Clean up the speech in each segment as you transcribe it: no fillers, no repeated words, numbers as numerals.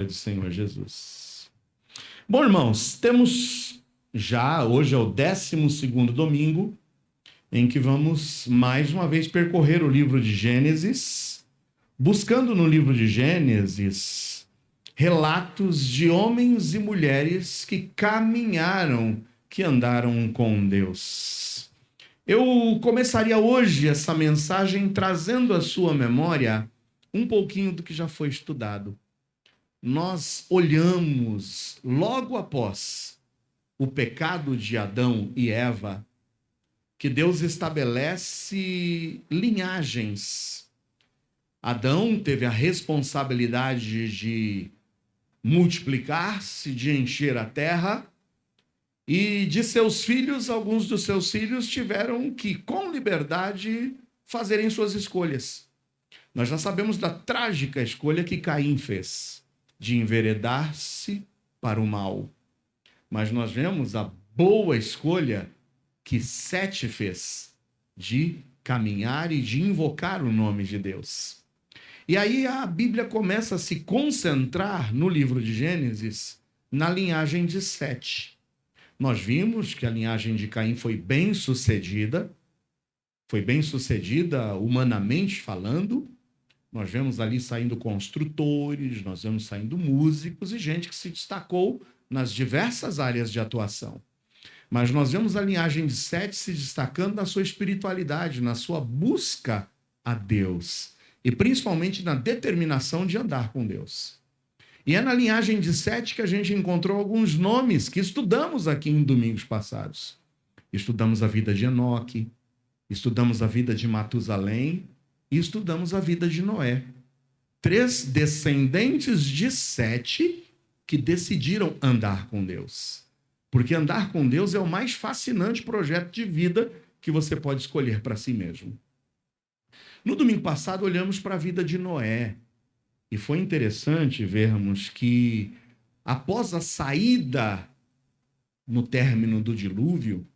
Do Senhor Jesus. Bom, irmãos, temos já, hoje é o 12º domingo, em que vamos mais uma vez percorrer o livro de Gênesis, buscando no livro de Gênesis relatos de homens e mulheres que caminharam, que andaram com Deus. Eu começaria hoje essa mensagem trazendo à sua memória um pouquinho do que já foi estudado. Nós olhamos logo após o pecado de Adão e Eva, que Deus estabelece linhagens. Adão teve a responsabilidade de multiplicar-se, de encher a terra, e de seus filhos, alguns dos seus filhos tiveram que, com liberdade, fazerem suas escolhas. Nós já sabemos da trágica escolha que Caim fez, de enveredar-se para o mal. Mas nós vemos a boa escolha que Sete fez, de caminhar e de invocar o nome de Deus. E aí a Bíblia começa a se concentrar no livro de Gênesis, na linhagem de Sete. Nós vimos que a linhagem de Caim foi bem sucedida humanamente falando. Nós vemos ali saindo construtores, nós vemos saindo músicos e gente que se destacou nas diversas áreas de atuação. Mas nós vemos a linhagem de Sete se destacando na sua espiritualidade, na sua busca a Deus e principalmente na determinação de andar com Deus. E é na linhagem de Sete que a gente encontrou alguns nomes que estudamos aqui em domingos passados. Estudamos a vida de Enoque, estudamos a vida de Matusalém, e estudamos a vida de Noé. 3 descendentes de Sete que decidiram andar com Deus. Porque andar com Deus é o mais fascinante projeto de vida que você pode escolher para si mesmo. No domingo passado, olhamos para a vida de Noé. E foi interessante vermos que, após a saída no término do dilúvio,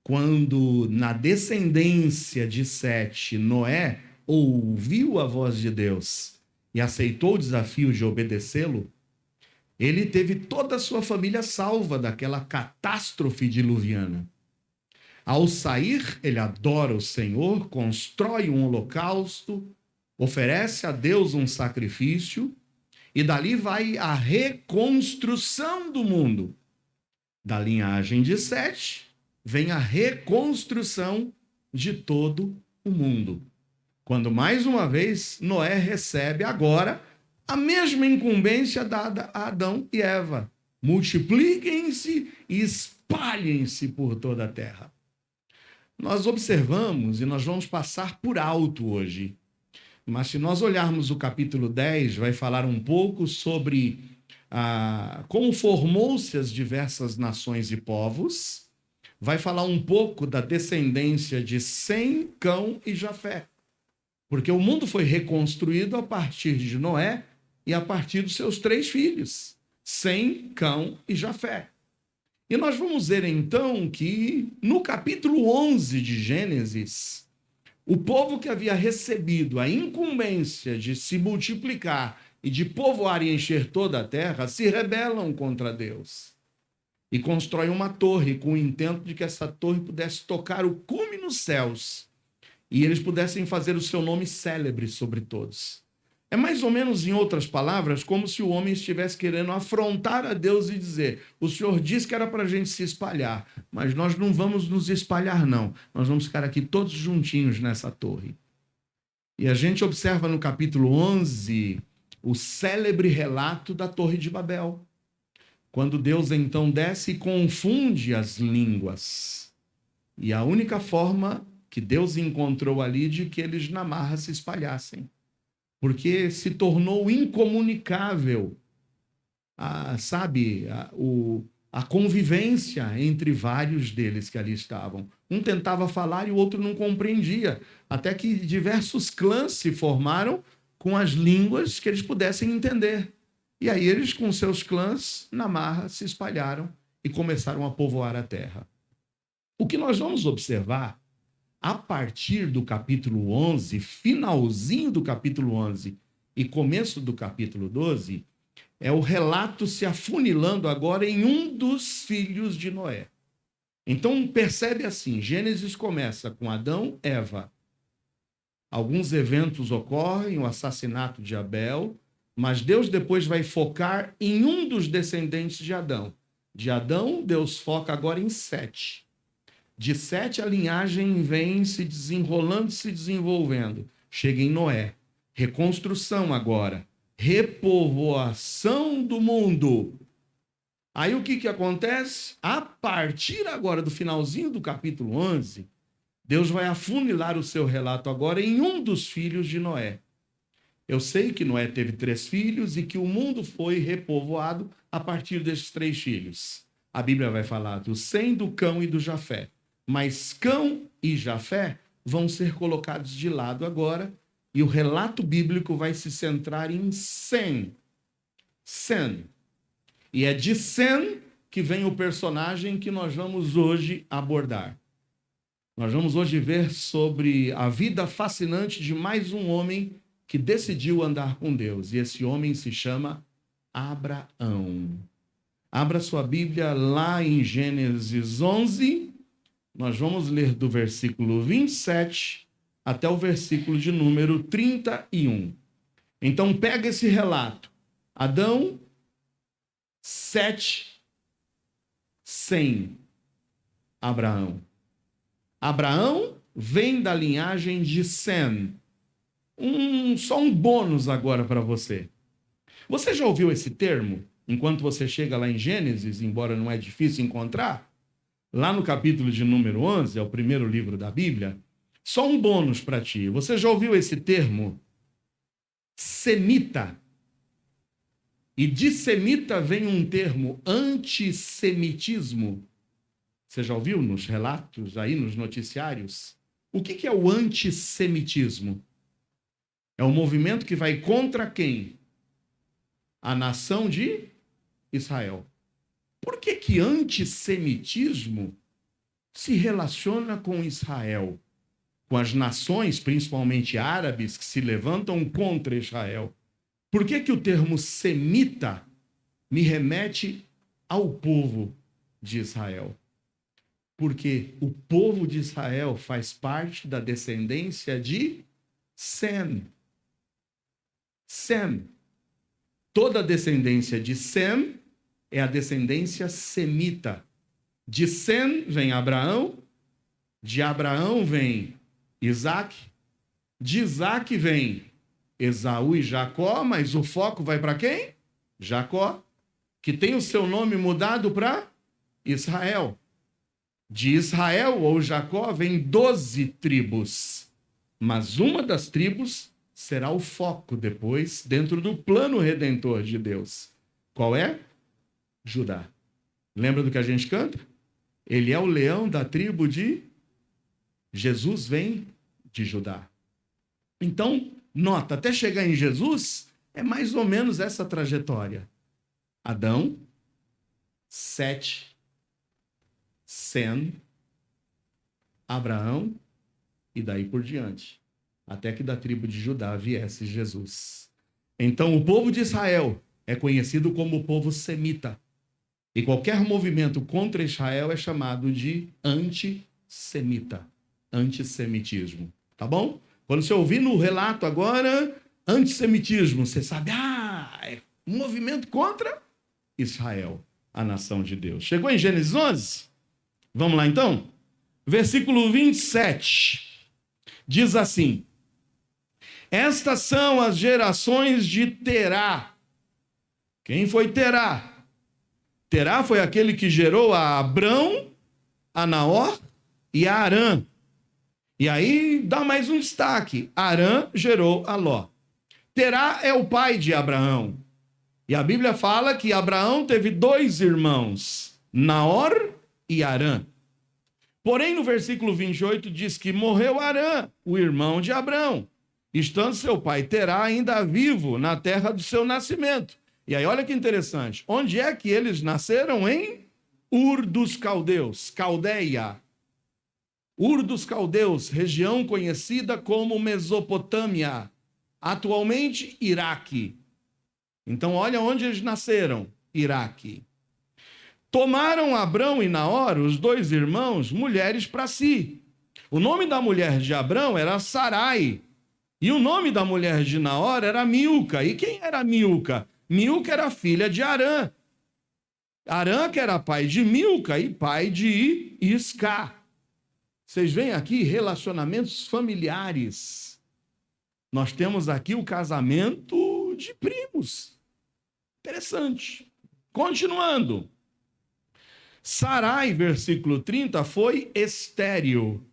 quando na descendência de Sete, Noé ouviu a voz de Deus e aceitou o desafio de obedecê-lo, ele teve toda a sua família salva daquela catástrofe diluviana. Ao sair, ele adora o Senhor, constrói um holocausto, oferece a Deus um sacrifício, e dali vai a reconstrução do mundo. Da linhagem de Sete, vem a reconstrução de todo o mundo. Quando, mais uma vez, Noé recebe agora a mesma incumbência dada a Adão e Eva. Multipliquem-se e espalhem-se por toda a terra. Nós observamos, e nós vamos passar por alto hoje, mas se nós olharmos o capítulo 10, vai falar um pouco sobre como formou-se as diversas nações e povos, vai falar um pouco da descendência de Sem, Cão e Jafé. Porque o mundo foi reconstruído a partir de Noé e a partir dos seus 3 filhos, Sem, Cão e Jafé. E nós vamos ver então que no capítulo 11 de Gênesis, o povo que havia recebido a incumbência de se multiplicar e de povoar e encher toda a terra, se rebelam contra Deus. E constroem uma torre com o intento de que essa torre pudesse tocar o cume nos céus e eles pudessem fazer o seu nome célebre sobre todos. É mais ou menos, em outras palavras, como se o homem estivesse querendo afrontar a Deus e dizer: o Senhor disse que era para a gente se espalhar, mas nós não vamos nos espalhar, não. Nós vamos ficar aqui todos juntinhos nessa torre. E a gente observa no capítulo 11 o célebre relato da Torre de Babel, quando Deus então desce e confunde as línguas. E a única forma que Deus encontrou ali de que eles na marra se espalhassem, porque se tornou incomunicável a convivência entre vários deles que ali estavam. Um tentava falar e o outro não compreendia, até que diversos clãs se formaram com as línguas que eles pudessem entender. E aí eles, com seus clãs, na marra, se espalharam e começaram a povoar a terra. O que nós vamos observar a partir do capítulo 11, finalzinho do capítulo 11 e começo do capítulo 12, é o relato se afunilando agora em um dos filhos de Noé. Então percebe assim, Gênesis começa com Adão, Eva. Alguns eventos ocorrem, o assassinato de Abel, mas Deus depois vai focar em um dos descendentes de Adão. De Adão, Deus foca agora em Sete. De Sete, a linhagem vem se desenrolando, se desenvolvendo. Chega em Noé. Reconstrução agora. Repovoação do mundo. Aí o que acontece? A partir agora do finalzinho do capítulo 11, Deus vai afunilar o seu relato agora em um dos filhos de Noé. Eu sei que Noé teve 3 filhos e que o mundo foi repovoado a partir desses 3 filhos. A Bíblia vai falar do Sem, do Cão e do Jafé. Mas Cão e Jafé vão ser colocados de lado agora e o relato bíblico vai se centrar em Sem. Sem. E é de Sem que vem o personagem que nós vamos hoje abordar. Nós vamos hoje ver sobre a vida fascinante de mais um homem que decidiu andar com Deus. E esse homem se chama Abraão. Abra sua Bíblia lá em Gênesis 11. Nós vamos ler do versículo 27 até o versículo de número 31. Então pega esse relato. Adão, Sete, Sem, Abraão. Abraão vem da linhagem de Sem. Só um bônus agora para você. Você já ouviu esse termo? Enquanto você chega lá em Gênesis, embora não é difícil encontrar, lá no capítulo de número 11, é o primeiro livro da Bíblia, só um bônus para ti. Você já ouviu esse termo? Semita. E de semita vem um termo, antissemitismo. Você já ouviu nos relatos aí, nos noticiários? O que é o antissemitismo? É um movimento que vai contra quem? A nação de Israel. Por que antissemitismo se relaciona com Israel? Com as nações, principalmente árabes, que se levantam contra Israel? Por que o termo semita me remete ao povo de Israel? Porque o povo de Israel faz parte da descendência de Sem. Sem. Toda a descendência de Sem é a descendência semita. De Sem vem Abraão, de Abraão vem Isaac, de Isaac vem Esaú e Jacó, mas o foco vai para quem? Jacó, que tem o seu nome mudado para Israel. De Israel ou Jacó vem 12 tribos, mas uma das tribos será o foco depois dentro do plano redentor de Deus. Qual é? Judá. Lembra do que a gente canta? Ele é o leão da tribo de Jesus, vem de Judá. Então, nota, até chegar em Jesus, é mais ou menos essa trajetória. Adão, Sete, Sem, Abraão e daí por diante. Até que da tribo de Judá viesse Jesus. Então, o povo de Israel é conhecido como o povo semita. E qualquer movimento contra Israel é chamado de antissemita. Antissemitismo. Tá bom? Quando você ouvir no relato agora, antissemitismo, você sabe, é um movimento contra Israel, a nação de Deus. Chegou em Gênesis 11? Vamos lá então? Versículo 27. Diz assim: estas são as gerações de Terá. Quem foi Terá? Terá foi aquele que gerou a Abrão, a Naor e a Arã. E aí dá mais um destaque. Arã gerou a Ló. Terá é o pai de Abraão. E a Bíblia fala que Abraão teve 2 irmãos, Naor e Arã. Porém, no versículo 28 diz que morreu Arã, o irmão de Abrão, estando seu pai Terá ainda vivo na terra do seu nascimento. E aí olha que interessante. Onde é que eles nasceram? Em Ur dos Caldeus, Caldeia. Ur dos Caldeus, região conhecida como Mesopotâmia, atualmente Iraque. Então, olha onde eles nasceram: Iraque. Tomaram Abrão e Naor, os dois irmãos, mulheres para si. O nome da mulher de Abrão era Sarai, e o nome da mulher de Naor era Milca. E quem era Milca? Milca era filha de Arã. Arã, que era pai de Milca e pai de Isca. Vocês veem aqui relacionamentos familiares. Nós temos aqui o casamento de primos. Interessante. Continuando. Sarai, versículo 30, foi estéril.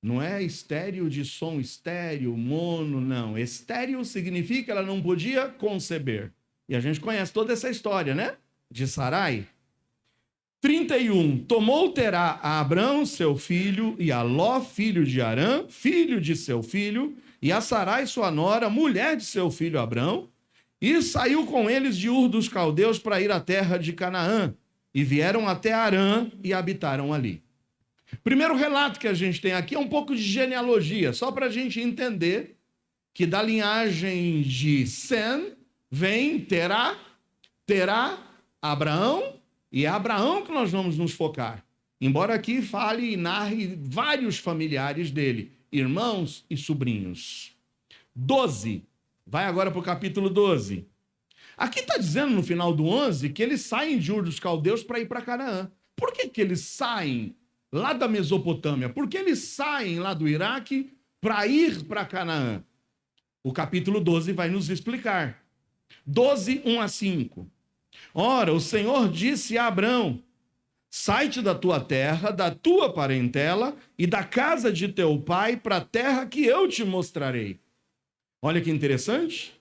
Não é estéril de som estéril, mono, não. Estéril significa que ela não podia conceber. E a gente conhece toda essa história, né? De Sarai. 31. Tomou Terá a Abrão, seu filho, e a Ló, filho de Arã, filho de seu filho, e a Sarai, sua nora, mulher de seu filho Abrão, e saiu com eles de Ur dos Caldeus para ir à terra de Canaã, e vieram até Arã e habitaram ali. Primeiro relato que a gente tem aqui é um pouco de genealogia, só para a gente entender que da linhagem de Sem vem Terá, Abraão, e é Abraão que nós vamos nos focar. Embora aqui fale e narre vários familiares dele, irmãos e sobrinhos. 12. Vai agora para o capítulo 12. Aqui está dizendo no final do 11 que eles saem de Ur dos Caldeus para ir para Canaã. Por que eles saem lá da Mesopotâmia? Por que eles saem lá do Iraque para ir para Canaã? O capítulo 12 vai nos explicar. 12, 1 a 5. Ora, o Senhor disse a Abrão: sai-te da tua terra, da tua parentela e da casa de teu pai para a terra que eu te mostrarei. Olha que interessante.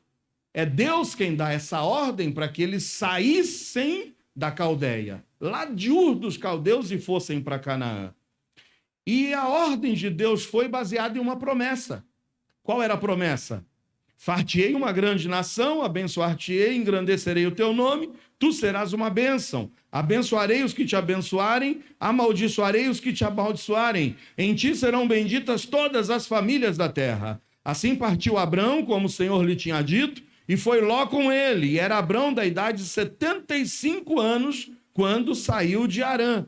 É Deus quem dá essa ordem para que eles saíssem da Caldeia, lá de Ur dos Caldeus, e fossem para Canaã. E a ordem de Deus foi baseada em uma promessa. Qual era a promessa? Far-te-ei uma grande nação, abençoar-te-ei, engrandecerei o teu nome, tu serás uma bênção. Abençoarei os que te abençoarem, amaldiçoarei os que te amaldiçoarem. Em ti serão benditas todas as famílias da terra. Assim partiu Abrão, como o Senhor lhe tinha dito, e foi Ló com ele. E era Abrão da idade de 75 anos, quando saiu de Arã.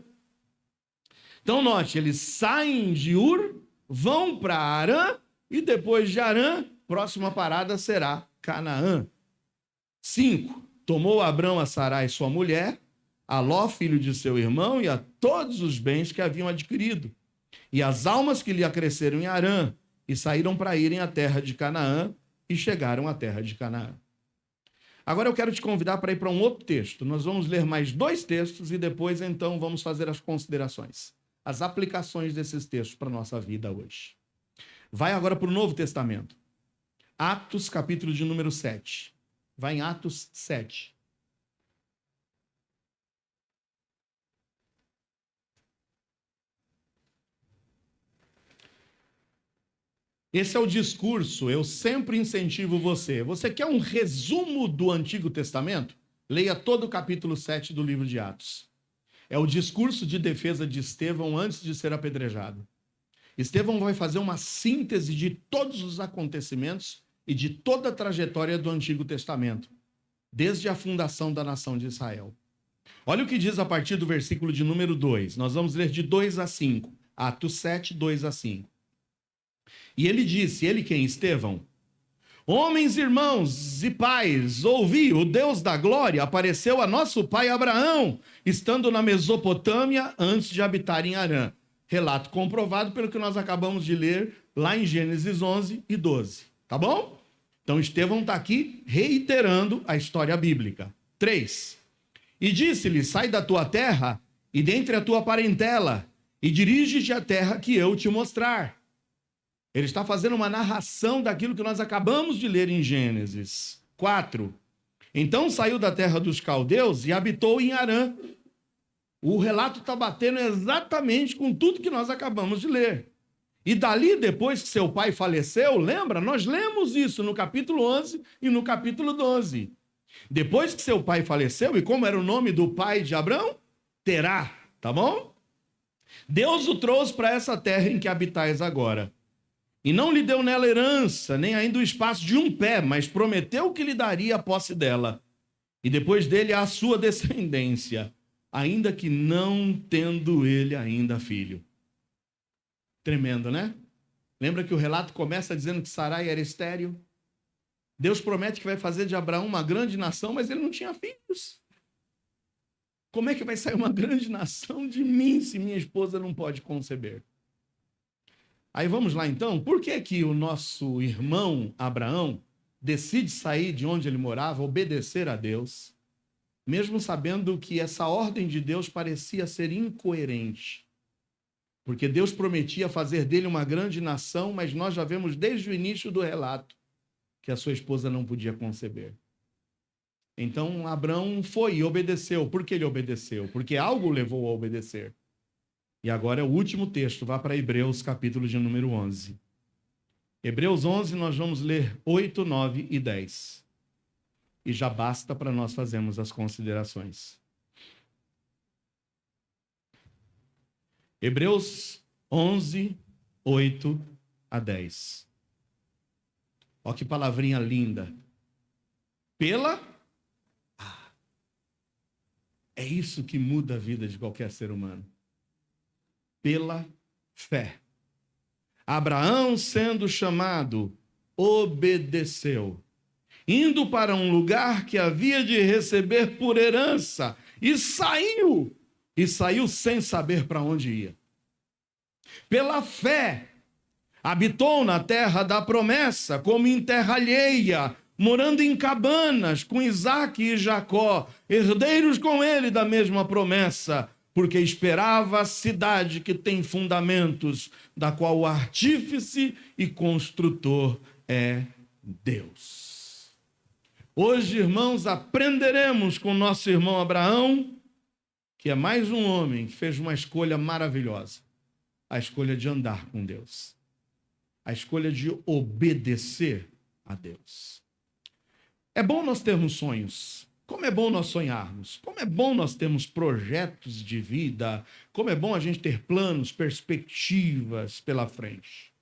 Então, note, eles saem de Ur, vão para Arã, e depois de Arã, próxima parada será Canaã. 5. Tomou Abrão a Sarai, sua mulher, a Ló, filho de seu irmão, e a todos os bens que haviam adquirido, e as almas que lhe acresceram em Arã, e saíram para irem à terra de Canaã, e chegaram à terra de Canaã. Agora eu quero te convidar para ir para um outro texto. Nós vamos ler mais 2 textos e depois, então, vamos fazer as considerações, as aplicações desses textos para a nossa vida hoje. Vai agora para o Novo Testamento. Atos, capítulo de número 7. Vai em Atos 7. Esse é o discurso, eu sempre incentivo você. Você quer um resumo do Antigo Testamento? Leia todo o capítulo 7 do livro de Atos. É o discurso de defesa de Estevão antes de ser apedrejado. Estevão vai fazer uma síntese de todos os acontecimentos e de toda a trajetória do Antigo Testamento, desde a fundação da nação de Israel. Olha o que diz a partir do versículo de número 2. Nós vamos ler de 2 a 5. Atos 7, 2 a 5. E ele disse, ele quem? Estevão: homens, irmãos e pais, ouvi, o Deus da glória apareceu a nosso pai Abraão, estando na Mesopotâmia antes de habitar em Harã. Relato comprovado pelo que nós acabamos de ler lá em Gênesis 11 e 12. Tá bom? Então Estevão está aqui reiterando a história bíblica. 3. E disse-lhe, sai da tua terra e dentre a tua parentela e dirige-te à terra que eu te mostrar. Ele está fazendo uma narração daquilo que nós acabamos de ler em Gênesis 4. Então saiu da terra dos caldeus e habitou em Harã. O relato está batendo exatamente com tudo que nós acabamos de ler. E dali, depois que seu pai faleceu, lembra? Nós lemos isso no capítulo 11 e no capítulo 12. Depois que seu pai faleceu, e como era o nome do pai de Abrão? Terá, tá bom? Deus o trouxe para essa terra em que habitais agora. E não lhe deu nela herança, nem ainda o espaço de um pé, mas prometeu que lhe daria a posse dela. E depois dele a sua descendência, ainda que não tendo ele ainda filho. Tremendo, né? Lembra que o relato começa dizendo que Sarai era estéril? Deus promete que vai fazer de Abraão uma grande nação, mas ele não tinha filhos. Como é que vai sair uma grande nação de mim se minha esposa não pode conceber? Aí vamos lá então, por que que o nosso irmão Abraão decide sair de onde ele morava, obedecer a Deus, mesmo sabendo que essa ordem de Deus parecia ser incoerente? Porque Deus prometia fazer dele uma grande nação, mas nós já vemos desde o início do relato que a sua esposa não podia conceber. Então Abraão foi e obedeceu. Por que ele obedeceu? Porque algo o levou a obedecer. E agora é o último texto, vá para Hebreus, capítulo de número 11. Hebreus 11, nós vamos ler 8, 9 e 10. E já basta para nós fazermos as considerações. Hebreus 11, 8 a 10. Olha que palavrinha linda. É isso que muda a vida de qualquer ser humano. Pela fé. Abraão, sendo chamado, obedeceu, indo para um lugar que havia de receber por herança, e saiu sem saber para onde ia. Pela fé, habitou na terra da promessa, como em terra alheia, morando em cabanas com Isaque e Jacó, herdeiros com ele da mesma promessa, porque esperava a cidade que tem fundamentos, da qual o artífice e construtor é Deus. Hoje, irmãos, aprenderemos com nosso irmão Abraão, que é mais um homem que fez uma escolha maravilhosa, a escolha de andar com Deus, a escolha de obedecer a Deus. É bom nós termos sonhos. Como é bom nós sonharmos. Como é bom nós termos projetos de vida. Como é bom a gente ter planos, perspectivas pela frente.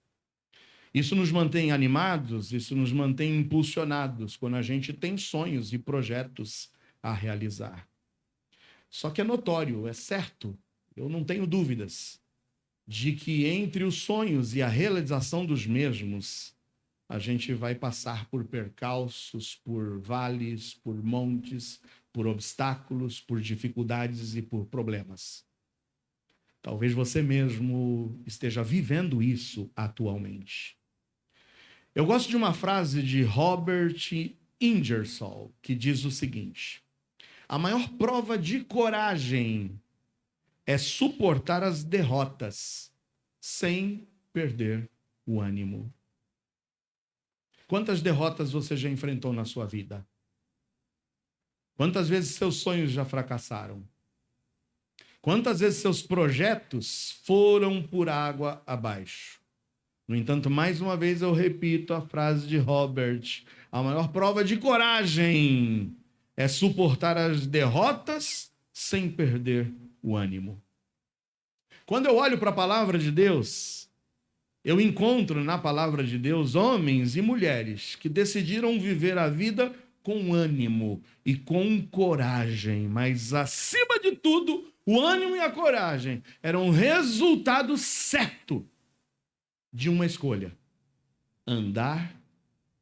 Isso nos mantém animados, isso nos mantém impulsionados quando a gente tem sonhos e projetos a realizar. Só que é notório, é certo, eu não tenho dúvidas, de que entre os sonhos e a realização dos mesmos, a gente vai passar por percalços, por vales, por montes, por obstáculos, por dificuldades e por problemas. Talvez você mesmo esteja vivendo isso atualmente. Eu gosto de uma frase de Robert Ingersoll, que diz o seguinte: a maior prova de coragem é suportar as derrotas sem perder o ânimo. Quantas derrotas você já enfrentou na sua vida? Quantas vezes seus sonhos já fracassaram? Quantas vezes seus projetos foram por água abaixo? No entanto, mais uma vez eu repito a frase de Robert: a maior prova de coragem é suportar as derrotas sem perder o ânimo. Quando eu olho para a palavra de Deus, eu encontro na palavra de Deus homens e mulheres que decidiram viver a vida com ânimo e com coragem, mas acima de tudo, o ânimo e a coragem eram o resultado certo de uma escolha: andar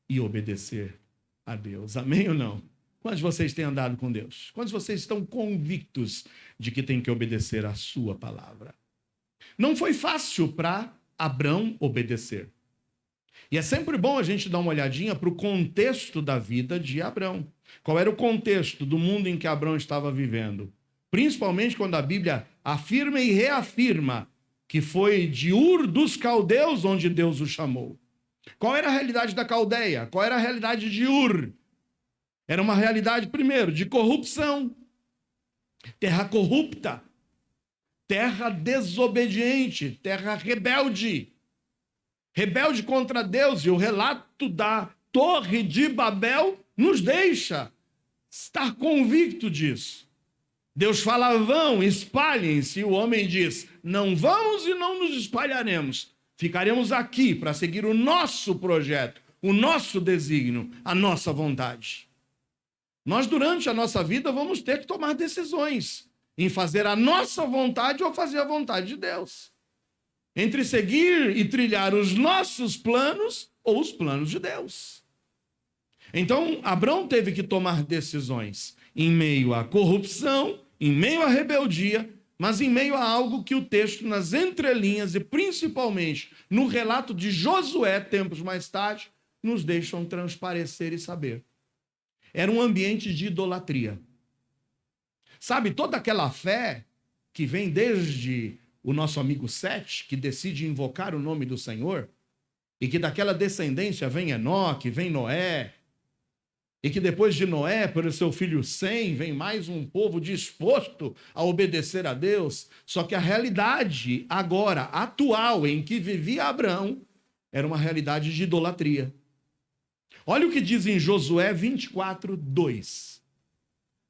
e obedecer a Deus. Amém ou não? Quantos de vocês têm andado com Deus? Quantos de vocês estão convictos de que têm que obedecer a sua palavra? Não foi fácil para Abrão obedecer. E é sempre bom a gente dar uma olhadinha para o contexto da vida de Abrão. Qual era o contexto do mundo em que Abrão estava vivendo? Principalmente quando a Bíblia afirma e reafirma que foi de Ur dos Caldeus onde Deus o chamou. Qual era a realidade da Caldeia? Qual era a realidade de Ur? Era uma realidade, primeiro, de corrupção. Terra corrupta. Terra desobediente, terra rebelde. Rebelde contra Deus. E o relato da Torre de Babel nos deixa estar convicto disso. Deus fala: vão, espalhem-se. E o homem diz: não vamos e não nos espalharemos. Ficaremos aqui para seguir o nosso projeto, o nosso desígnio, a nossa vontade. Nós, durante a nossa vida, vamos ter que tomar decisões em fazer a nossa vontade ou fazer a vontade de Deus. Entre seguir e trilhar os nossos planos ou os planos de Deus. Então, Abrão teve que tomar decisões em meio à corrupção, em meio à rebeldia, mas em meio a algo que o texto, nas entrelinhas e principalmente no relato de Josué, tempos mais tarde, nos deixam transparecer e saber. Era um ambiente de idolatria. Sabe, toda aquela fé que vem desde o nosso amigo Sete, que decide invocar o nome do Senhor, e que daquela descendência vem Enoque, vem Noé, e que depois de Noé, pelo seu filho Sem, vem mais um povo disposto a obedecer a Deus. Só que a realidade agora, atual, em que vivia Abraão, era uma realidade de idolatria. Olha o que diz em Josué 24, 2.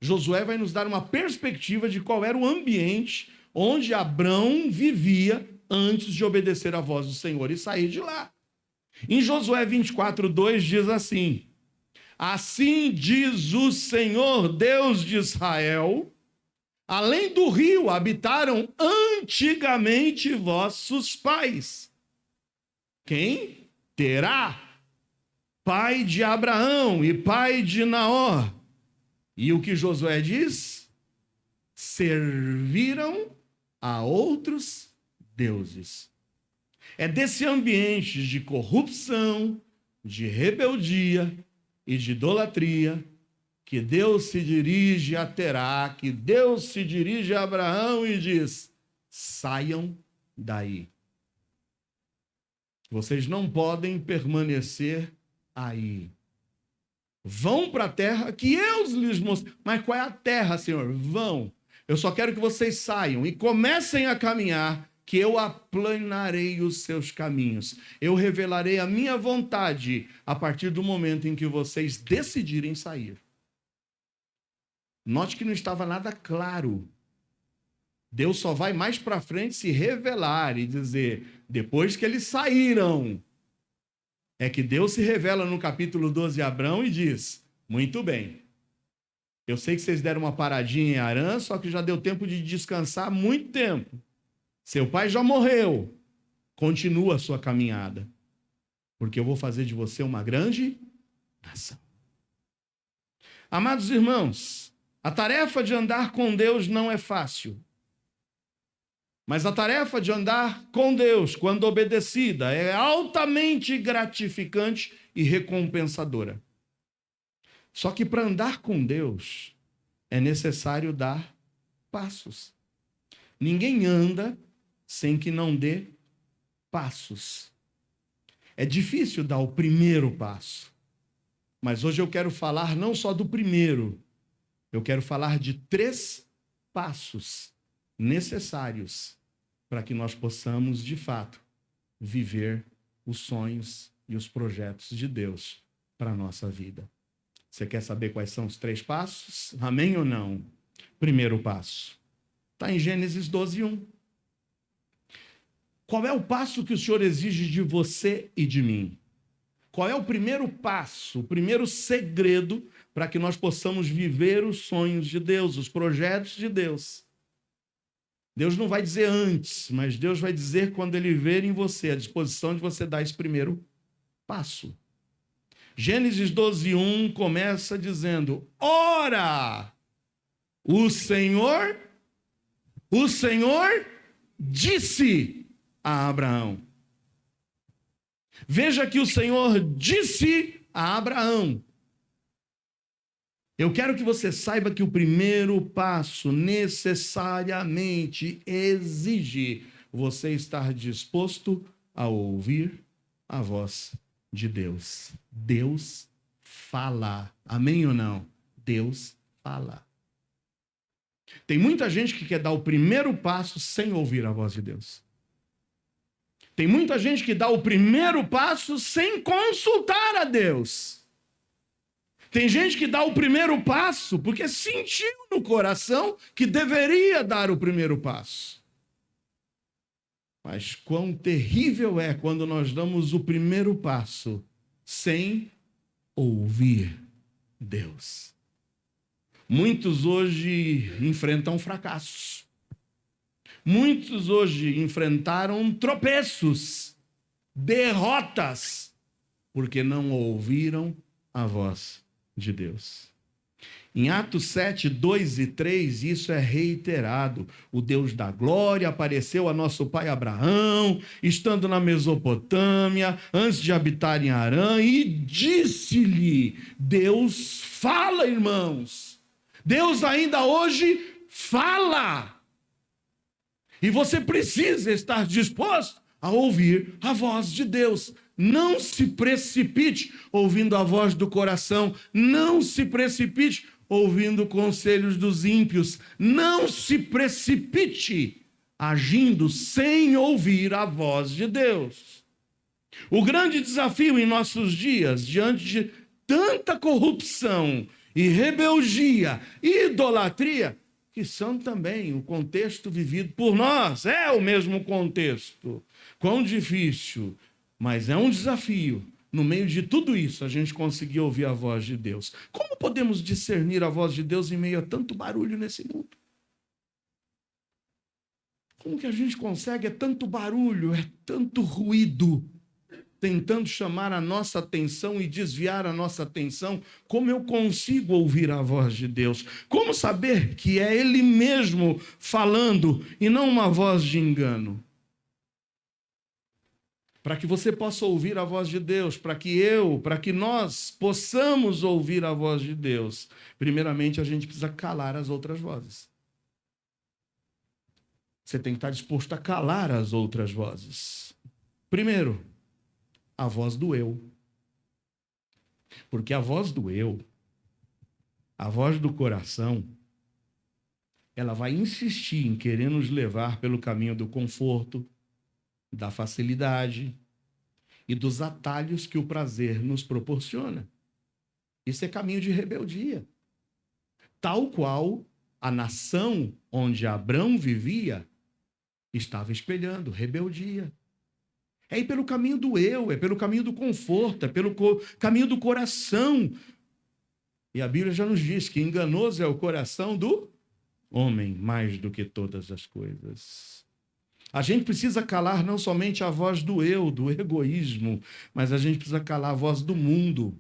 Josué vai nos dar uma perspectiva de qual era o ambiente onde Abrão vivia antes de obedecer à voz do Senhor e sair de lá. Em Josué 24, 2 diz assim: assim diz o Senhor, Deus de Israel, além do rio habitaram antigamente vossos pais. Quem? Terá, pai de Abraão e pai de Naor. E o que Josué diz? Serviram a outros deuses. É desse ambiente de corrupção, de rebeldia e de idolatria que Deus se dirige a Terá, que Deus se dirige a Abraão e diz: saiam daí. Vocês não podem permanecer aí. Vão para a terra que eu lhes mostrei. Mas qual é a terra, Senhor? Vão. Eu só quero que vocês saiam e comecem a caminhar, que eu aplanarei os seus caminhos. Eu revelarei a minha vontade a partir do momento em que vocês decidirem sair. Note que não estava nada claro. Deus só vai mais para frente se revelar e dizer, depois que eles saíram, é que Deus se revela no capítulo 12 a Abrão e diz: muito bem, eu sei que vocês deram uma paradinha em Harã, só que já deu tempo de descansar há muito tempo. Seu pai já morreu. Continua a sua caminhada, porque eu vou fazer de você uma grande nação. Amados irmãos, a tarefa de andar com Deus não é fácil. Mas a tarefa de andar com Deus, quando obedecida, é altamente gratificante e recompensadora. Só que para andar com Deus, é necessário dar passos. Ninguém anda sem que não dê passos. É difícil dar o primeiro passo. Mas hoje eu quero falar não só do primeiro, eu quero falar de 3 passos necessários para que nós possamos, de fato, viver os sonhos e os projetos de Deus para a nossa vida. Você quer saber quais são os 3 passos? Amém ou não? Primeiro passo. Está em Gênesis 12, 1. Qual é o passo que o Senhor exige de você e de mim? Qual é o primeiro passo, o primeiro segredo para que nós possamos viver os sonhos de Deus, os projetos de Deus? Deus não vai dizer antes, mas Deus vai dizer quando Ele ver em você a disposição de você dar esse primeiro passo. Gênesis 12, 1 começa dizendo: ora, o Senhor disse a Abraão. Veja que o Senhor disse a Abraão. Eu quero que você saiba que o primeiro passo necessariamente exige você estar disposto a ouvir a voz de Deus. Deus fala. Amém ou não? Deus fala. Tem muita gente que quer dar o primeiro passo sem ouvir a voz de Deus. Tem muita gente que dá o primeiro passo sem consultar a Deus. Tem gente que dá o primeiro passo porque sentiu no coração que deveria dar o primeiro passo. Mas quão terrível é quando nós damos o primeiro passo sem ouvir Deus. Muitos hoje enfrentam fracassos. Muitos hoje enfrentaram tropeços, derrotas, porque não ouviram a voz de Deus. Em Atos 7, 2 e 3, isso é reiterado. O Deus da glória apareceu a nosso pai Abraão, estando na Mesopotâmia, antes de habitar em Harã, e disse-lhe: Deus fala, irmãos. Deus ainda hoje fala. E você precisa estar disposto a ouvir a voz de Deus. Não se precipite ouvindo a voz do coração. Não se precipite ouvindo conselhos dos ímpios. Não se precipite agindo sem ouvir a voz de Deus. O grande desafio em nossos dias, diante de tanta corrupção e rebeldia e idolatria, que são também o contexto vivido por nós, é o mesmo contexto. Quão difícil, mas é um desafio. No meio de tudo isso, a gente conseguir ouvir a voz de Deus. Como podemos discernir a voz de Deus em meio a tanto barulho nesse mundo? Como que a gente consegue? É tanto barulho, é tanto ruído, tentando chamar a nossa atenção e desviar a nossa atenção. Como eu consigo ouvir a voz de Deus? Como saber que é Ele mesmo falando e não uma voz de engano? Para que você possa ouvir a voz de Deus, para que nós possamos ouvir a voz de Deus, primeiramente a gente precisa calar as outras vozes. Você tem que estar disposto a calar as outras vozes. Primeiro, a voz do eu. Porque a voz do eu, a voz do coração, ela vai insistir em querer nos levar pelo caminho do conforto, da facilidade e dos atalhos que o prazer nos proporciona. Isso é caminho de rebeldia. Tal qual a nação onde Abrão vivia estava espelhando rebeldia. É ir pelo caminho do eu, é pelo caminho do conforto, é pelo caminho do coração. E a Bíblia já nos diz que enganoso é o coração do homem, mais do que todas as coisas. A gente precisa calar não somente a voz do eu, do egoísmo, mas a gente precisa calar a voz do mundo.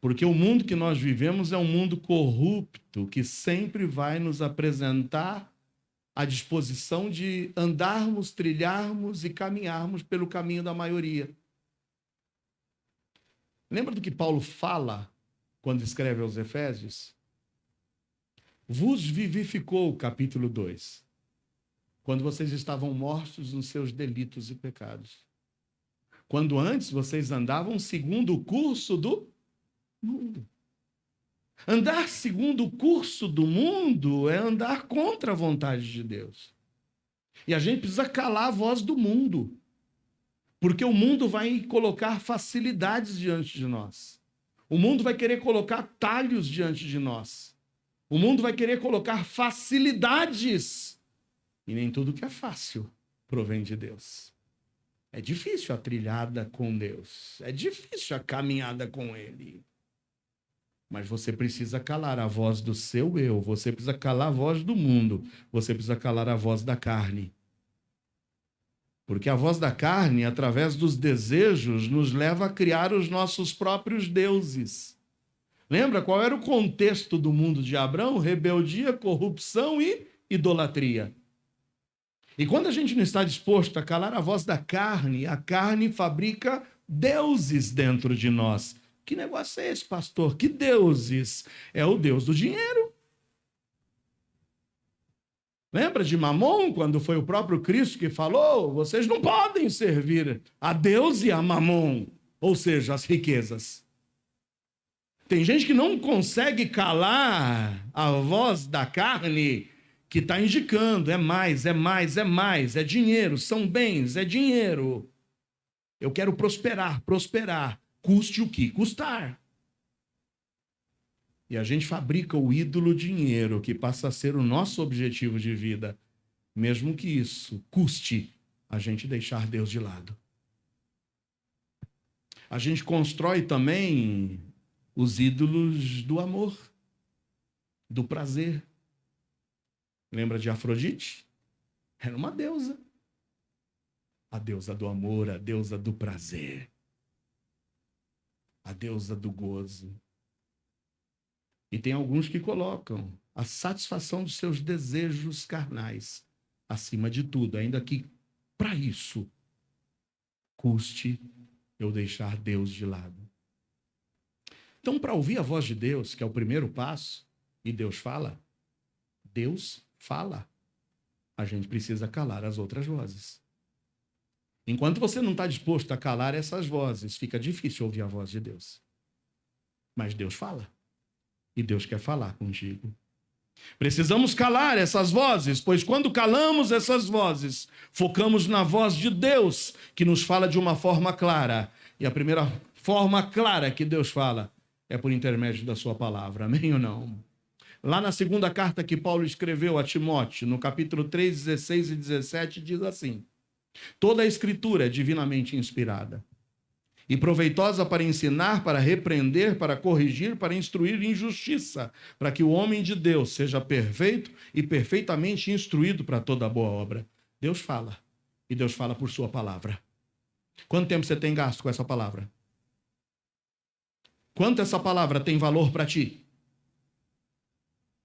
Porque o mundo que nós vivemos é um mundo corrupto, que sempre vai nos apresentar a disposição de andarmos, trilharmos e caminharmos pelo caminho da maioria. Lembra do que Paulo fala quando escreve aos Efésios? Vos vivificou, capítulo 2. Quando vocês estavam mortos nos seus delitos e pecados. Quando antes vocês andavam segundo o curso do mundo. Andar segundo o curso do mundo é andar contra a vontade de Deus. E a gente precisa calar a voz do mundo. Porque o mundo vai colocar facilidades diante de nós. O mundo vai querer colocar atalhos diante de nós. O mundo vai querer colocar facilidades. E nem tudo que é fácil provém de Deus. É difícil a trilhada com Deus. É difícil a caminhada com Ele. Mas você precisa calar a voz do seu eu. Você precisa calar a voz do mundo. Você precisa calar a voz da carne. Porque a voz da carne, através dos desejos, nos leva a criar os nossos próprios deuses. Lembra qual era o contexto do mundo de Abrão? Rebeldia, corrupção e idolatria. E quando a gente não está disposto a calar a voz da carne, a carne fabrica deuses dentro de nós. Que negócio é esse, pastor? Que deuses? É o Deus do dinheiro. Lembra de Mamon, quando foi o próprio Cristo que falou? Vocês não podem servir a Deus e a Mamon, ou seja, as riquezas. Tem gente que não consegue calar a voz da carne, que está indicando, é mais, é mais, é mais, é dinheiro, são bens, é dinheiro. Eu quero prosperar, custe o que custar. E a gente fabrica o ídolo dinheiro, que passa a ser o nosso objetivo de vida, mesmo que isso custe a gente deixar Deus de lado. A gente constrói também os ídolos do amor, do prazer. Lembra de Afrodite? Era uma deusa. A deusa do amor, a deusa do prazer, a deusa do gozo. E tem alguns que colocam a satisfação dos seus desejos carnais acima de tudo, ainda que para isso custe eu deixar Deus de lado. Então, para ouvir a voz de Deus, que é o primeiro passo, e Deus fala, a gente precisa calar as outras vozes. Enquanto você não está disposto a calar essas vozes, fica difícil ouvir a voz de Deus. Mas Deus fala. E Deus quer falar contigo. Precisamos calar essas vozes, pois quando calamos essas vozes, focamos na voz de Deus, que nos fala de uma forma clara. E a primeira forma clara que Deus fala é por intermédio da sua palavra. Amém ou não? Lá na segunda carta que Paulo escreveu a Timóteo, no capítulo 3, 16 e 17, diz assim: toda a escritura é divinamente inspirada e proveitosa para ensinar, para repreender, para corrigir, para instruir em justiça, para que o homem de Deus seja perfeito e perfeitamente instruído para toda boa obra. Deus fala, e Deus fala por sua palavra. Quanto tempo você tem gasto com essa palavra? Quanto essa palavra tem valor para ti?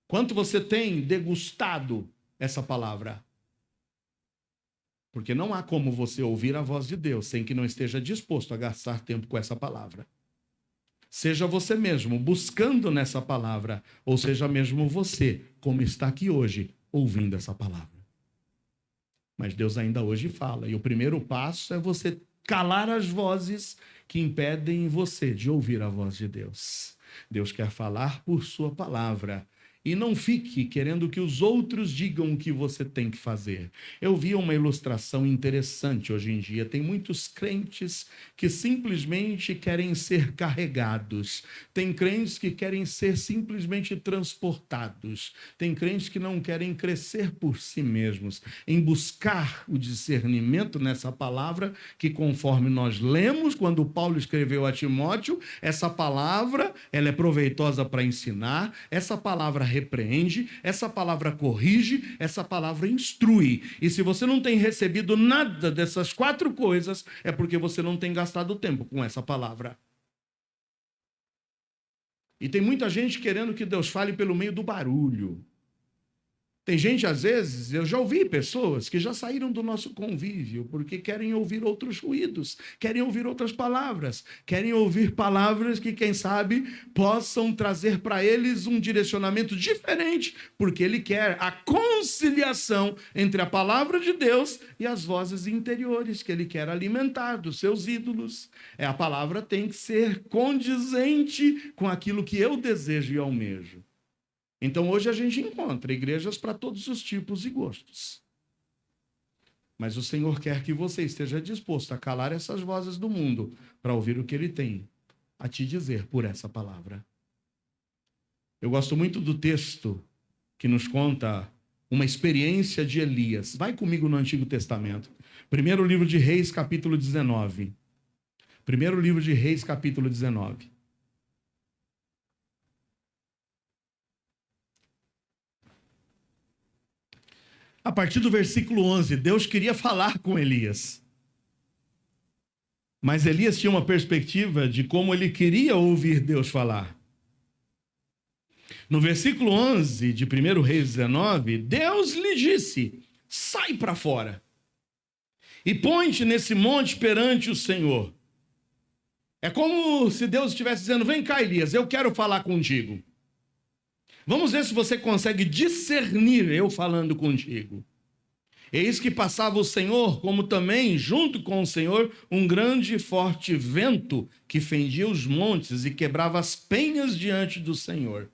Quanto você tem degustado essa palavra? Porque não há como você ouvir a voz de Deus sem que não esteja disposto a gastar tempo com essa palavra. Seja você mesmo buscando nessa palavra, ou seja mesmo você, como está aqui hoje, ouvindo essa palavra. Mas Deus ainda hoje fala, e o primeiro passo é você calar as vozes que impedem você de ouvir a voz de Deus. Deus quer falar por sua palavra. E não fique querendo que os outros digam o que você tem que fazer. Eu vi uma ilustração interessante hoje em dia. Tem muitos crentes que simplesmente querem ser carregados. Tem crentes que querem ser simplesmente transportados. Tem crentes que não querem crescer por si mesmos. Em buscar o discernimento nessa palavra, que conforme nós lemos, quando Paulo escreveu a Timóteo, essa palavra ela é proveitosa para ensinar, essa palavra repreende, essa palavra corrige, essa palavra instrui. E se você não tem recebido nada dessas 4 coisas, é porque você não tem gastado tempo com essa palavra. E tem muita gente querendo que Deus fale pelo meio do barulho. Tem gente, às vezes, eu já ouvi pessoas que já saíram do nosso convívio porque querem ouvir outros ruídos, querem ouvir outras palavras, querem ouvir palavras que, quem sabe, possam trazer para eles um direcionamento diferente, porque ele quer a conciliação entre a palavra de Deus e as vozes interiores que ele quer alimentar dos seus ídolos. A palavra tem que ser condizente com aquilo que eu desejo e almejo. Então, hoje a gente encontra igrejas para todos os tipos e gostos. Mas o Senhor quer que você esteja disposto a calar essas vozes do mundo para ouvir o que Ele tem a te dizer por essa palavra. Eu gosto muito do texto que nos conta uma experiência de Elias. Vai comigo no Antigo Testamento. Primeiro livro de Reis, capítulo 19. Primeiro livro de Reis, capítulo 19. A partir do versículo 11, Deus queria falar com Elias. Mas Elias tinha uma perspectiva de como ele queria ouvir Deus falar. No versículo 11 de 1 Reis 19, Deus lhe disse: sai para fora e põe-te nesse monte perante o Senhor. É como se Deus estivesse dizendo: vem cá, Elias, eu quero falar contigo. Vamos ver se você consegue discernir eu falando contigo. Eis que passava o Senhor, como também, junto com o Senhor, um grande e forte vento que fendia os montes e quebrava as penhas diante do Senhor.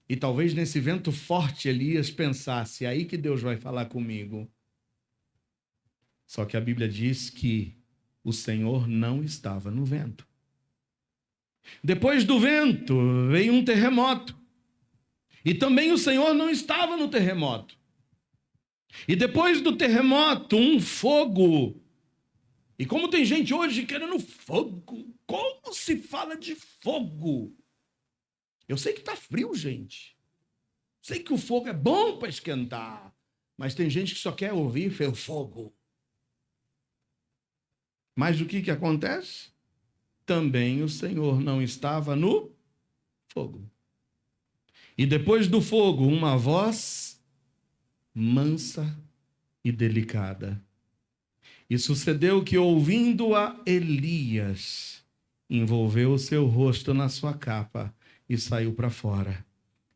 E talvez nesse vento forte Elias pensasse: é aí que Deus vai falar comigo. Só que a Bíblia diz que o Senhor não estava no vento. Depois do vento veio um terremoto. E também o Senhor não estava no terremoto. E depois do terremoto, um fogo. E como tem gente hoje querendo fogo, como se fala de fogo? Eu sei que está frio, gente. Sei que o fogo é bom para esquentar, mas tem gente que só quer ouvir fogo. Mas o que acontece? Também o Senhor não estava no fogo. E depois do fogo, uma voz mansa e delicada. E sucedeu que, ouvindo a Elias, envolveu o seu rosto na sua capa e saiu para fora.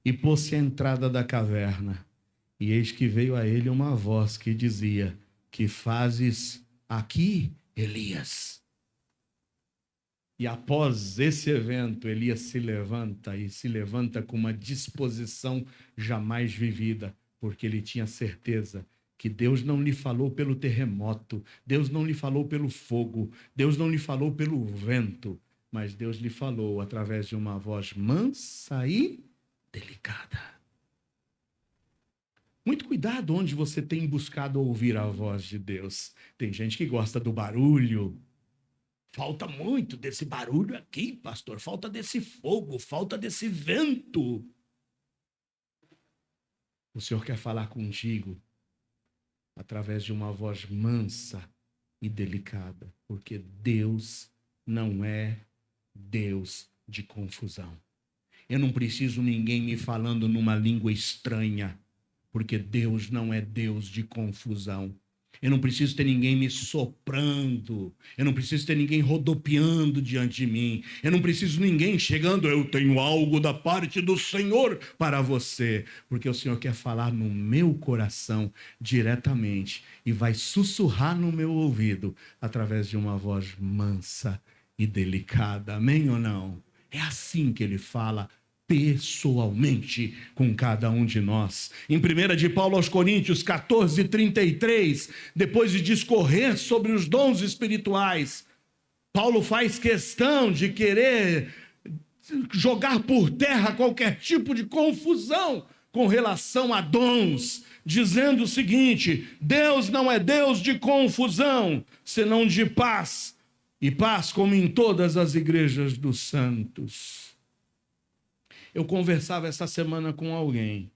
E pôs-se à entrada da caverna. E eis que veio a ele uma voz que dizia: que fazes aqui, Elias? E após esse evento, Elias se levanta com uma disposição jamais vivida, porque ele tinha certeza que Deus não lhe falou pelo terremoto, Deus não lhe falou pelo fogo, Deus não lhe falou pelo vento, mas Deus lhe falou através de uma voz mansa e delicada. Muito cuidado onde você tem buscado ouvir a voz de Deus. Tem gente que gosta do barulho. Falta muito desse barulho aqui, pastor. Falta desse fogo, falta desse vento. O Senhor quer falar contigo através de uma voz mansa e delicada, porque Deus não é Deus de confusão. Eu não preciso ninguém me falando numa língua estranha, porque Deus não é Deus de confusão. Eu não preciso ter ninguém me soprando. Eu não preciso ter ninguém rodopiando diante de mim. Eu não preciso de ninguém chegando, eu tenho algo da parte do Senhor para você. Porque o Senhor quer falar no meu coração diretamente e vai sussurrar no meu ouvido através de uma voz mansa e delicada. Amém ou não? É assim que ele fala pessoalmente com cada um de nós. Em 1 de Paulo aos Coríntios 14:33, depois de discorrer sobre os dons espirituais, Paulo faz questão de querer jogar por terra qualquer tipo de confusão com relação a dons, dizendo o seguinte: Deus não é Deus de confusão, senão de paz, e paz como em todas as igrejas dos santos. Eu conversava essa semana com alguém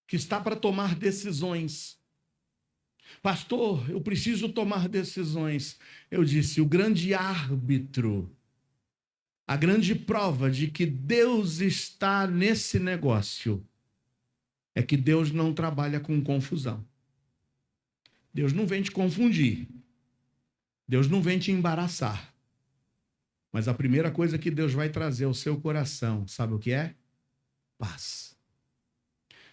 que está para tomar decisões. Pastor, eu preciso tomar decisões. Eu disse, o grande árbitro, a grande prova de que Deus está nesse negócio é que Deus não trabalha com confusão. Deus não vem te confundir. Deus não vem te embaraçar. Mas a primeira coisa que Deus vai trazer ao seu coração, sabe o que é? Paz.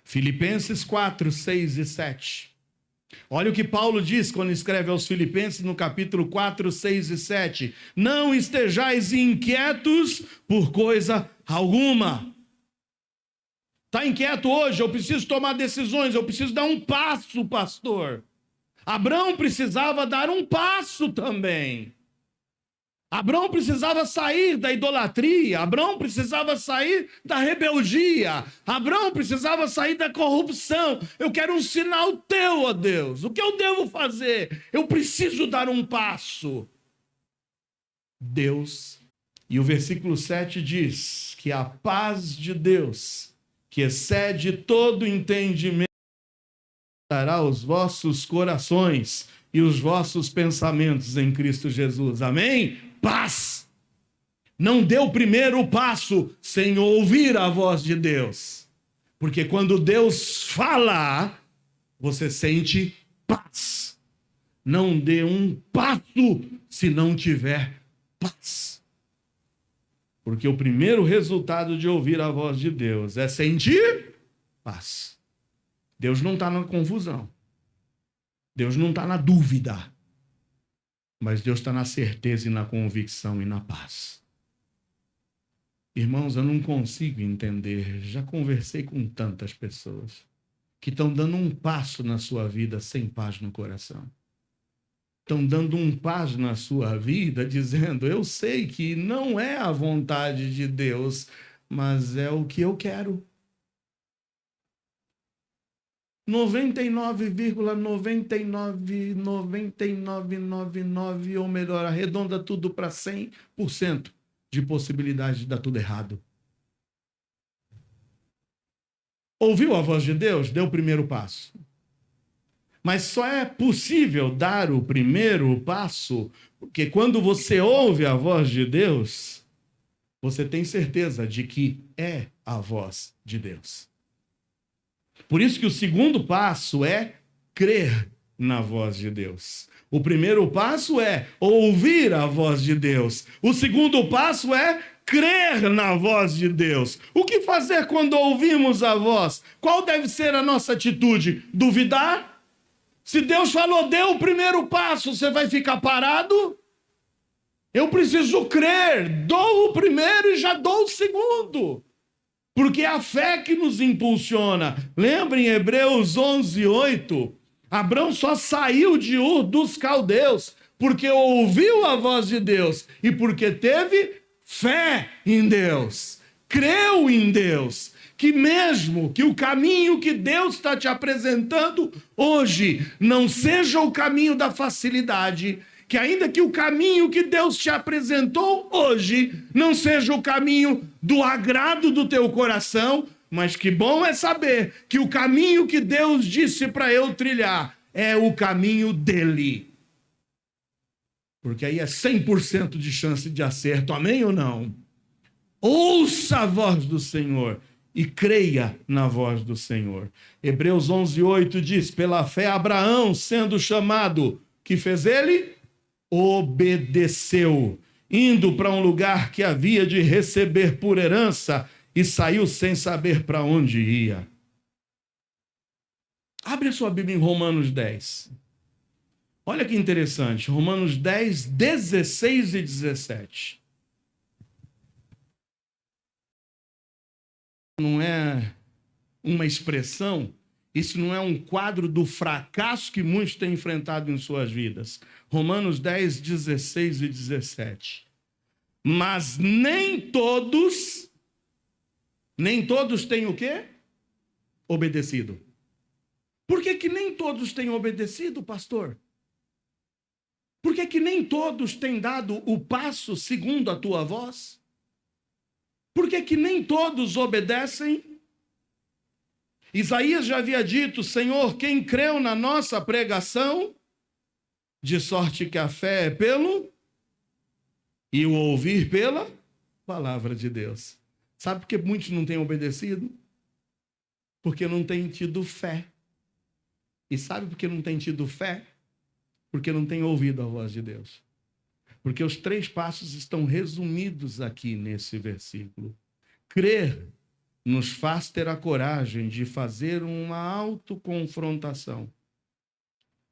Filipenses 4, 6 e 7. Olha o que Paulo diz quando escreve aos Filipenses no capítulo 4, 6 e 7. Não estejais inquietos por coisa alguma. Está inquieto hoje? Eu preciso tomar decisões, eu preciso dar um passo, pastor. Abraão precisava dar um passo também. Abraão precisava sair da idolatria, Abraão precisava sair da rebeldia, Abraão precisava sair da corrupção. Eu quero um sinal teu, ó Deus. O que eu devo fazer? Eu preciso dar um passo. Deus, e o versículo 7 diz que a paz de Deus, que excede todo entendimento, dará os vossos corações e os vossos pensamentos em Cristo Jesus. Amém? Paz. Não dê o primeiro passo sem ouvir a voz de Deus. Porque quando Deus fala, você sente paz. Não dê um passo se não tiver paz. Porque o primeiro resultado de ouvir a voz de Deus é sentir paz. Deus não está na confusão. Deus não está na dúvida. Mas Deus está na certeza e na convicção e na paz. Irmãos, eu não consigo entender. Já conversei com tantas pessoas que estão dando um passo na sua vida sem paz no coração. Estão dando um passo na sua vida dizendo, eu sei que não é a vontade de Deus, mas é o que eu quero. 99,999999, ou melhor, arredonda tudo para 100% de possibilidade de dar tudo errado. Ouviu a voz de Deus? Deu o primeiro passo. Mas só é possível dar o primeiro passo porque quando você ouve a voz de Deus, você tem certeza de que é a voz de Deus. Por isso que o segundo passo é crer na voz de Deus. O primeiro passo é ouvir a voz de Deus. O segundo passo é crer na voz de Deus. O que fazer quando ouvimos a voz? Qual deve ser a nossa atitude? Duvidar? Se Deus falou, dê o primeiro passo, você vai ficar parado? Eu preciso crer, dou o primeiro e já dou o segundo. Porque é a fé que nos impulsiona. Lembra em Hebreus 11:8? Abrão só saiu de Ur dos caldeus porque ouviu a voz de Deus e porque teve fé em Deus, creu em Deus. Que mesmo que o caminho que Deus está te apresentando hoje não seja o caminho da facilidade, que ainda que o caminho que Deus te apresentou hoje não seja o caminho do agrado do teu coração, mas que bom é saber que o caminho que Deus disse para eu trilhar é o caminho dele. Porque aí é 100% de chance de acerto, amém ou não? Ouça a voz do Senhor e creia na voz do Senhor. Hebreus 11:8 diz, pela fé Abraão, sendo chamado, que fez ele? Obedeceu, indo para um lugar que havia de receber por herança e saiu sem saber para onde ia. Abre a sua Bíblia em Romanos 10. Olha que interessante, Romanos 10, 16 e 17. Não é uma expressão, isso não é um quadro do fracasso que muitos têm enfrentado em suas vidas. Romanos 10, 16 e 17. Mas nem todos têm o quê? Obedecido. Por que nem todos têm obedecido, pastor? Por que nem todos têm dado o passo segundo a tua voz? Por que nem todos obedecem? Isaías já havia dito, Senhor, quem creu na nossa pregação, de sorte que a fé é pelo e o ouvir pela palavra de Deus. Sabe por que muitos não têm obedecido? Porque não têm tido fé. E sabe por que não têm tido fé? Porque não têm ouvido a voz de Deus. Porque os 3 passos estão resumidos aqui nesse versículo. Crer nos faz ter a coragem de fazer uma autoconfrontação.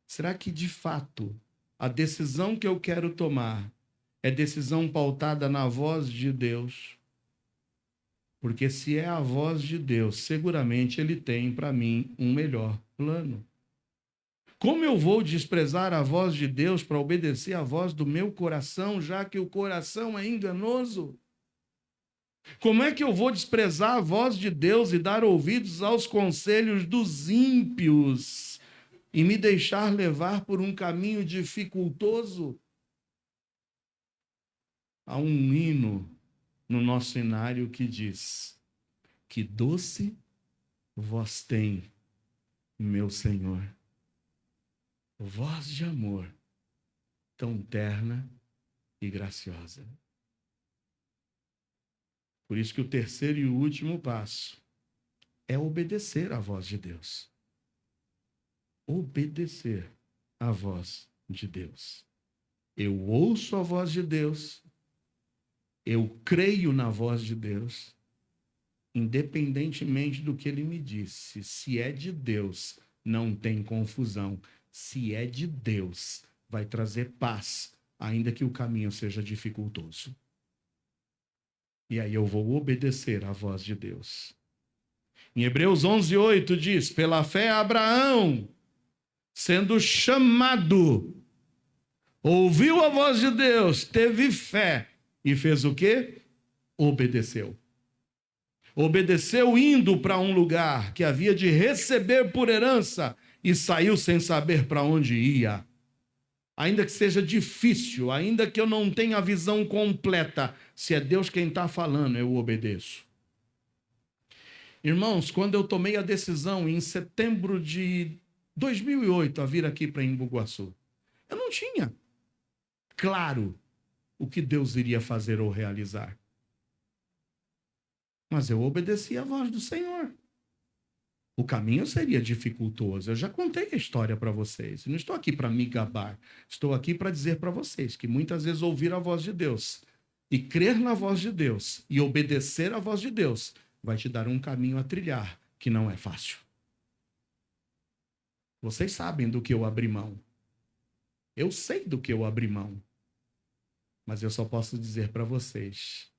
Será que, de fato, a decisão que eu quero tomar é decisão pautada na voz de Deus? Porque se é a voz de Deus, seguramente Ele tem para mim um melhor plano. Como eu vou desprezar a voz de Deus para obedecer à voz do meu coração, já que o coração é enganoso? Como é que eu vou desprezar a voz de Deus e dar ouvidos aos conselhos dos ímpios e me deixar levar por um caminho dificultoso? Há um hino no nosso cenário que diz: que doce voz tem, meu Senhor, voz de amor, tão terna e graciosa. Por isso que o terceiro e o último passo é obedecer à voz de Deus. Obedecer à voz de Deus. Eu ouço a voz de Deus, eu creio na voz de Deus, independentemente do que Ele me disse. Se é de Deus, não tem confusão. Se é de Deus, vai trazer paz, ainda que o caminho seja dificultoso. E aí eu vou obedecer à voz de Deus. Em Hebreus 11:8 diz, pela fé Abraão, sendo chamado, ouviu a voz de Deus, teve fé e fez o quê? Obedeceu. Obedeceu indo para um lugar que havia de receber por herança e saiu sem saber para onde ia. Ainda que seja difícil, ainda que eu não tenha a visão completa, se é Deus quem está falando, eu obedeço. Irmãos, quando eu tomei a decisão em setembro de 2008 a vir aqui para Embu-Guaçu, eu não tinha claro o que Deus iria fazer ou realizar. Mas eu obedeci à voz do Senhor. O caminho seria dificultoso. Eu já contei a história para vocês. Não estou aqui para me gabar. Estou aqui para dizer para vocês que muitas vezes ouvir a voz de Deus e crer na voz de Deus e obedecer à voz de Deus vai te dar um caminho a trilhar que não é fácil. Vocês sabem do que eu abri mão. Eu sei do que eu abri mão. Mas eu só posso dizer para vocês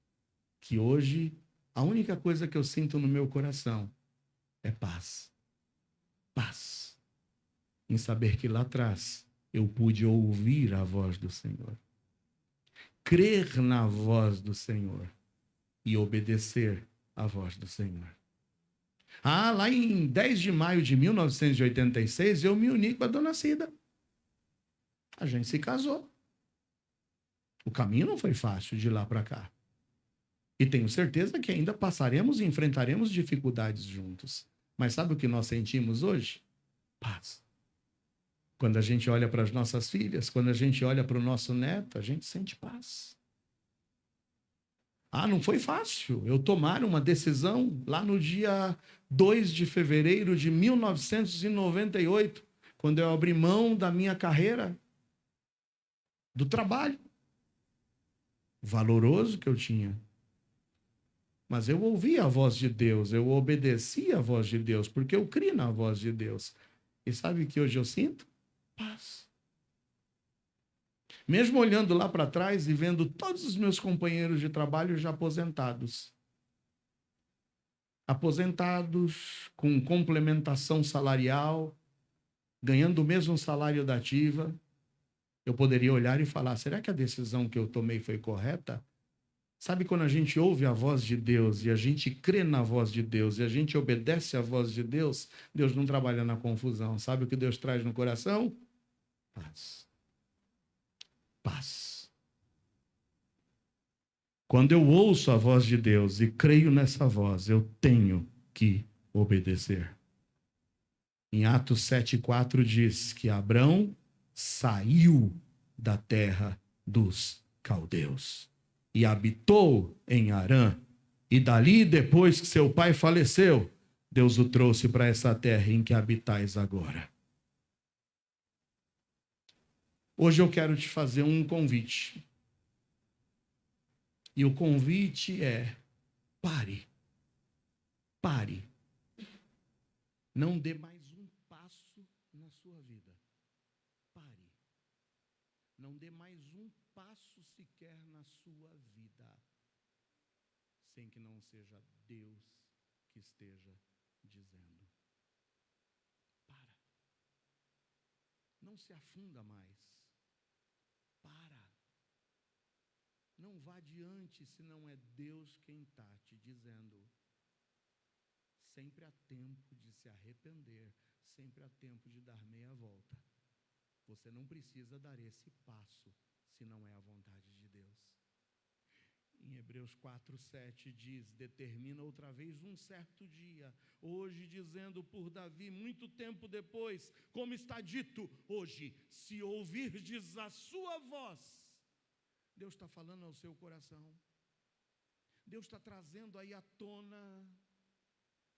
que hoje a única coisa que eu sinto no meu coração é paz. Paz. Em saber que lá atrás eu pude ouvir a voz do Senhor. Crer na voz do Senhor e obedecer à voz do Senhor. Lá em 10 de maio de 1986, eu me uni com a dona Cida. A gente se casou. O caminho não foi fácil de lá para cá. E tenho certeza que ainda passaremos e enfrentaremos dificuldades juntos. Mas sabe o que nós sentimos hoje? Paz. Quando a gente olha para as nossas filhas, quando a gente olha para o nosso neto, a gente sente paz. Não foi fácil eu tomar uma decisão lá no dia 2 de fevereiro de 1998, quando eu abri mão da minha carreira, do trabalho valoroso que eu tinha. Mas eu ouvi a voz de Deus, eu obedeci a voz de Deus, porque eu criei na voz de Deus. E sabe o que hoje eu sinto? Paz. Mesmo olhando lá para trás e vendo todos os meus companheiros de trabalho já aposentados. Aposentados, com complementação salarial, ganhando o mesmo salário da ativa, eu poderia olhar e falar, será que a decisão que eu tomei foi correta? Sabe quando a gente ouve a voz de Deus e a gente crê na voz de Deus e a gente obedece à voz de Deus, Deus não trabalha na confusão. Sabe o que Deus traz no coração? Paz. Paz. Quando eu ouço a voz de Deus e creio nessa voz, eu tenho que obedecer. Em Atos 7,4 diz que Abrão saiu da terra dos caldeus e habitou em Harã. E dali, depois que seu pai faleceu, Deus o trouxe para essa terra em que habitais agora. Hoje eu quero te fazer um convite. E o convite é: pare. Pare. Não dê mais um passo na sua vida. Pare. Não dê mais um passo sequer na sua vida, sem que não seja Deus que esteja dizendo. Para. Não se afunda mais. Para. Não vá adiante se não é Deus quem está te dizendo. Sempre há tempo de se arrepender, sempre há tempo de dar meia volta. Você não precisa dar esse passo se não é a vontade de Deus. Em Hebreus 4:7 diz, determina outra vez um certo dia, hoje dizendo por Davi, muito tempo depois, como está dito hoje, se ouvirdes a sua voz, Deus está falando ao seu coração. Deus está trazendo aí à tona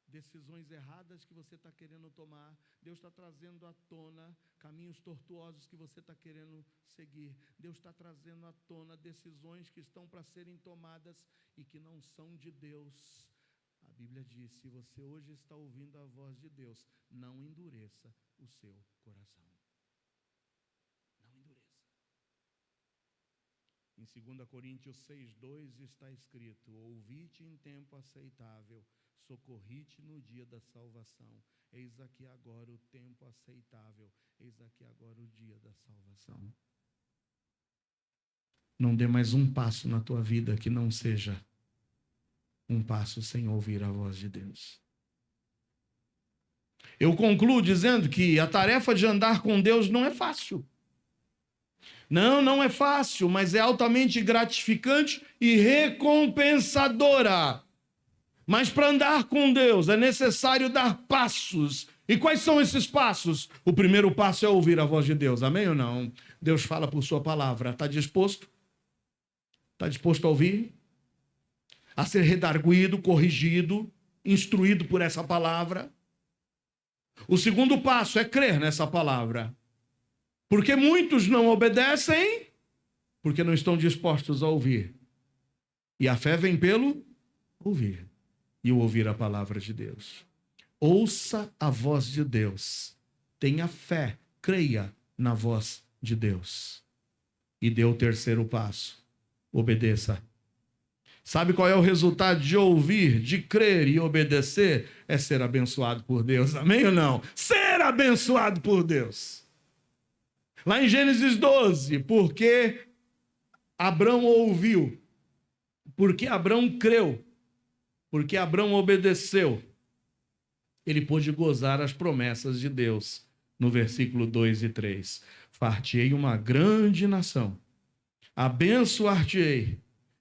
decisões erradas que você está querendo tomar. Deus está trazendo à tona caminhos tortuosos que você está querendo seguir. Deus está trazendo à tona decisões que estão para serem tomadas e que não são de Deus. A Bíblia diz, se você hoje está ouvindo a voz de Deus, não endureça o seu coração. Não endureça. Em 2 Coríntios 6:2 está escrito, ouvi-te em tempo aceitável, socorri-te no dia da salvação. Eis aqui agora o tempo aceitável, eis aqui agora o dia da salvação. Não dê mais um passo na tua vida que não seja um passo sem ouvir a voz de Deus. Eu concluo dizendo que a tarefa de andar com Deus não é fácil. Não é fácil, mas é altamente gratificante e recompensadora. Mas para andar com Deus é necessário dar passos. E quais são esses passos? O primeiro passo é ouvir a voz de Deus. Amém ou não? Deus fala por sua palavra. Está disposto? Está disposto a ouvir? A ser redarguido, corrigido, instruído por essa palavra? O segundo passo é crer nessa palavra. Porque muitos não obedecem porque não estão dispostos a ouvir. E a fé vem pelo ouvir. E o ouvir a palavra de Deus. Ouça a voz de Deus. Tenha fé, creia na voz de Deus. E dê o terceiro passo. Obedeça. Sabe qual é o resultado de ouvir, de crer e obedecer? É ser abençoado por Deus. Amém ou não? Ser abençoado por Deus. Lá em Gênesis 12, porque Abrão ouviu, porque Abrão creu, porque Abrão obedeceu, ele pôde gozar as promessas de Deus. No versículo 2 e 3. Far-te-ei uma grande nação, abençoar-te-ei,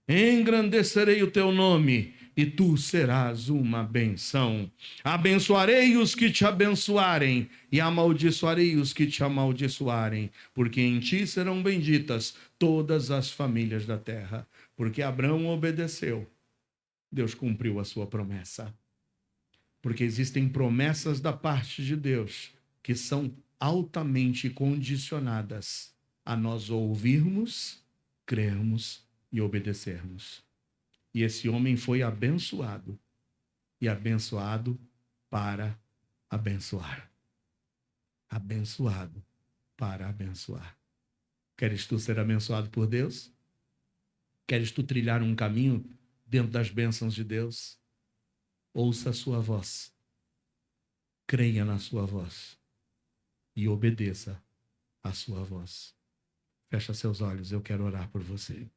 engrandecerei o teu nome, e tu serás uma benção. Abençoarei os que te abençoarem, e amaldiçoarei os que te amaldiçoarem, porque em ti serão benditas todas as famílias da terra. Porque Abraão obedeceu, Deus cumpriu a sua promessa. Porque existem promessas da parte de Deus que são altamente condicionadas a nós ouvirmos, crermos e obedecermos. E esse homem foi abençoado. E abençoado para abençoar. Abençoado para abençoar. Queres tu ser abençoado por Deus? Queres tu trilhar um caminho dentro das bênçãos de Deus? Ouça a sua voz. Creia na sua voz. E obedeça a sua voz. Fecha seus olhos, eu quero orar por você.